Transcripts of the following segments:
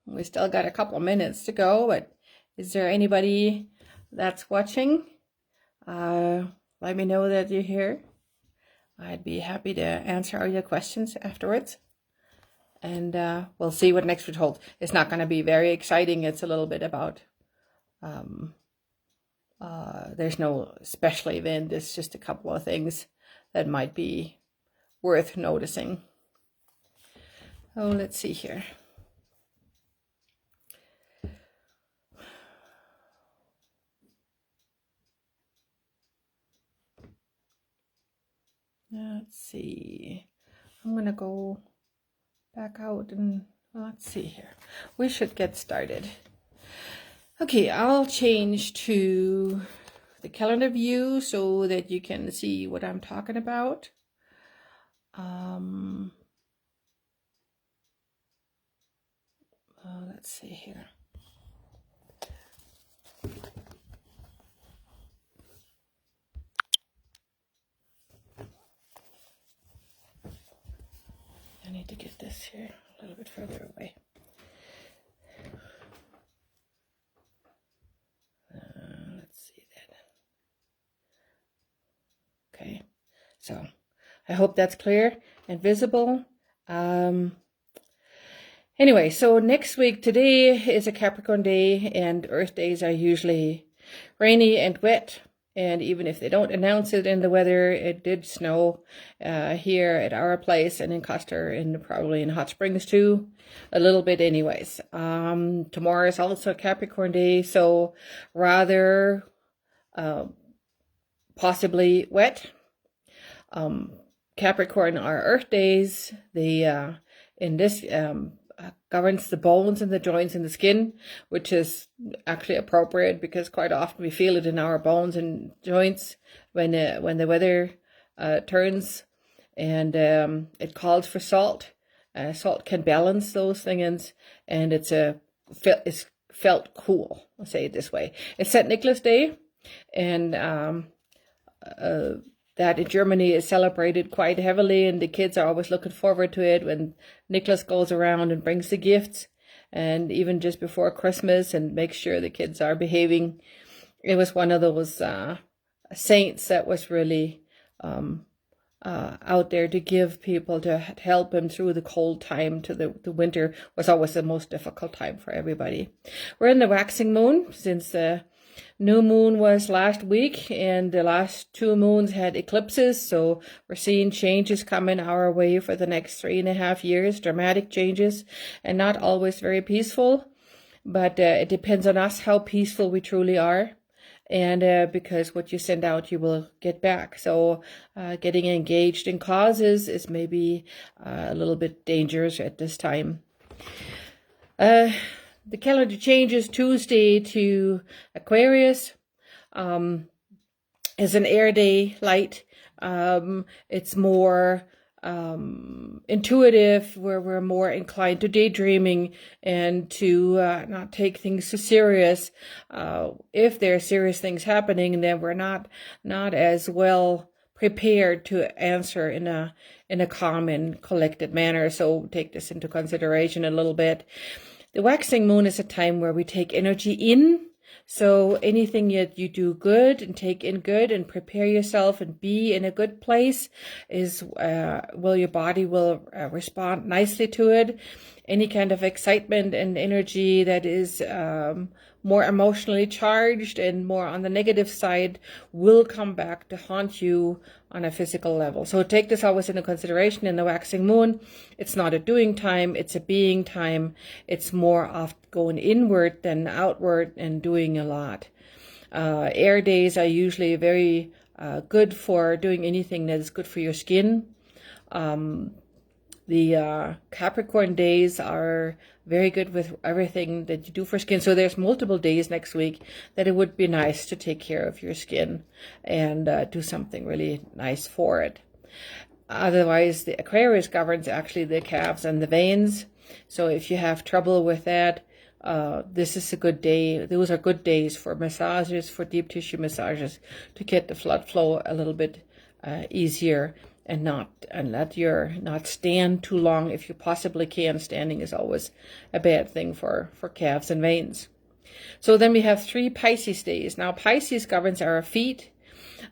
We still got a couple of minutes to go, but is there anybody that's watching? Let me know that you're here. I'd be happy to answer all your questions afterwards. And we'll see what next week holds. It's not going to be very exciting. It's a little bit about, there's no special event. It's just a couple of things that might be worth noticing. Oh, let's see here. Let's see. I'm going to go back out and let's see here. We should get started. Okay, I'll change to the calendar view so that you can see what I'm talking about. Let's see here. I need to get this here a little bit further away. Let's see that. Okay, so I hope that's clear and visible. Anyway, so next week, today is a Capricorn day, and Earth days are usually rainy and wet. And even if they don't announce it in the weather, it did snow here at our place and in Custer and probably in Hot Springs too, a little bit anyways. Tomorrow is also Capricorn day, so rather possibly wet. Capricorn are Earth days. They in this governs the bones and the joints and the skin, which is actually appropriate because quite often we feel it in our bones and joints when the weather turns, and it calls for salt. Salt can balance those things, and it's felt cool. I'll say it this way. It's St. Nicolas Day, and that in Germany is celebrated quite heavily, and the kids are always looking forward to it when Nicolas goes around and brings the gifts, and even just before Christmas, and makes sure the kids are behaving. It was one of those saints that was really out there to give people, to help them through the cold time. To the winter was always the most difficult time for everybody. We're in the waxing moon since the new moon was last week, and the last two moons had eclipses, so we're seeing changes coming our way for the next 3.5 years, dramatic changes, and not always very peaceful, but it depends on us how peaceful we truly are, and because what you send out you will get back. So getting engaged in causes is maybe a little bit dangerous at this time. The calendar changes Tuesday to Aquarius. Is an air day, light. It's more intuitive, where we're more inclined to daydreaming and to not take things so serious. If there are serious things happening, then we're not as well prepared to answer in a calm and collected manner. So take this into consideration a little bit. The waxing moon is a time where we take energy in. So anything that you do good and take in good and prepare yourself and be in a good place is, your body will respond nicely to it. Any kind of excitement and energy that is more emotionally charged and more on the negative side will come back to haunt you on a physical level. So take this always into consideration in the waxing moon. It's not a doing time, it's a being time. It's more of going inward than outward and doing a lot. Air days are usually very good for doing anything that is good for your skin. The Capricorn days are very good with everything that you do for skin. So there's multiple days next week that it would be nice to take care of your skin and do something really nice for it. Otherwise, the Aquarius governs actually the calves and the veins. So if you have trouble with that, this is a good day. Those are good days for massages, for deep tissue massages, to get the blood flow a little bit easier and not stand too long if you possibly can. Standing is always a bad thing for calves and veins. So then we have 3 Pisces days. Now Pisces governs our feet,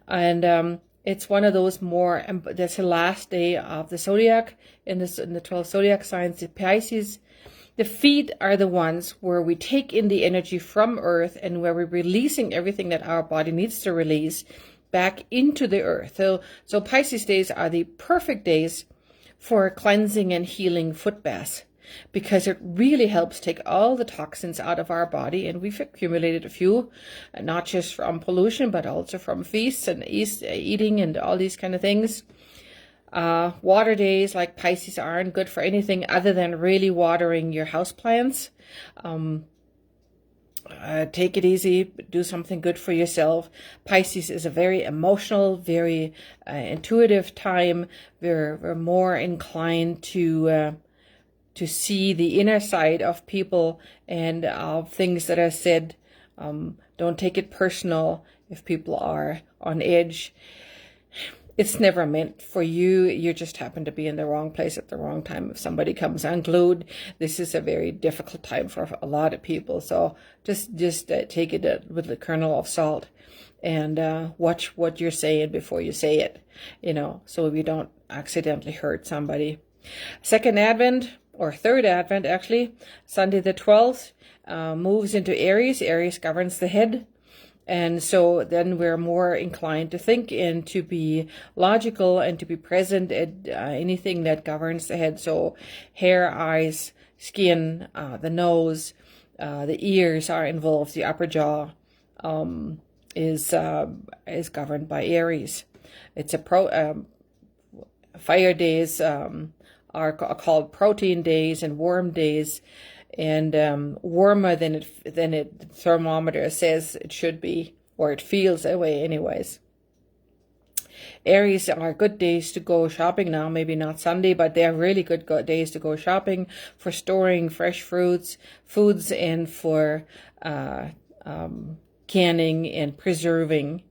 and it's one of those more, that's the last day of the zodiac in the 12 zodiac signs. The Pisces, the feet are the ones where we take in the energy from Earth and where we're releasing everything that our body needs to release back into the Earth. So Pisces days are the perfect days for cleansing and healing foot baths, because it really helps take all the toxins out of our body. And we've accumulated a few, not just from pollution, but also from feasts and eating and all these kind of things. Water days like Pisces aren't good for anything other than really watering your houseplants. Take it easy, do something good for yourself. Pisces is a very emotional, very intuitive time. We're more inclined to see the inner side of people and of things that are said. Don't take it personal if people are on edge. It's never meant for you. You just happen to be in the wrong place at the wrong time. If somebody comes unglued, this is a very difficult time for a lot of people. So just take it with a kernel of salt, and watch what you're saying before you say it, so you don't accidentally hurt somebody. Second Advent, or third Advent actually, Sunday the 12th, moves into Aries. Aries governs the head. And so then we're more inclined to think and to be logical and to be present at anything that governs the head. So hair, eyes, skin, the nose, the ears are involved. The upper jaw is governed by Aries. It's fire days are called protein days and worm days. And warmer than the thermometer says it should be, or it feels that way anyways. Aries are good days to go shopping now, maybe not Sunday, but they're really good days to go shopping for storing fresh foods, and for canning and preserving.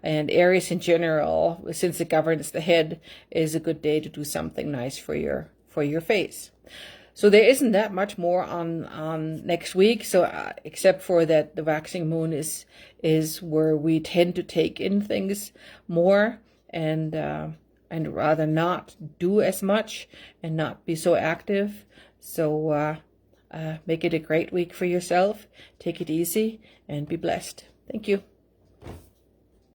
And Aries in general, since it governs the head, is a good day to do something nice for your face. So there isn't that much more on next week. So except for that, the waxing moon is where we tend to take in things more and rather not do as much and not be so active. So make it a great week for yourself. Take it easy and be blessed. Thank you.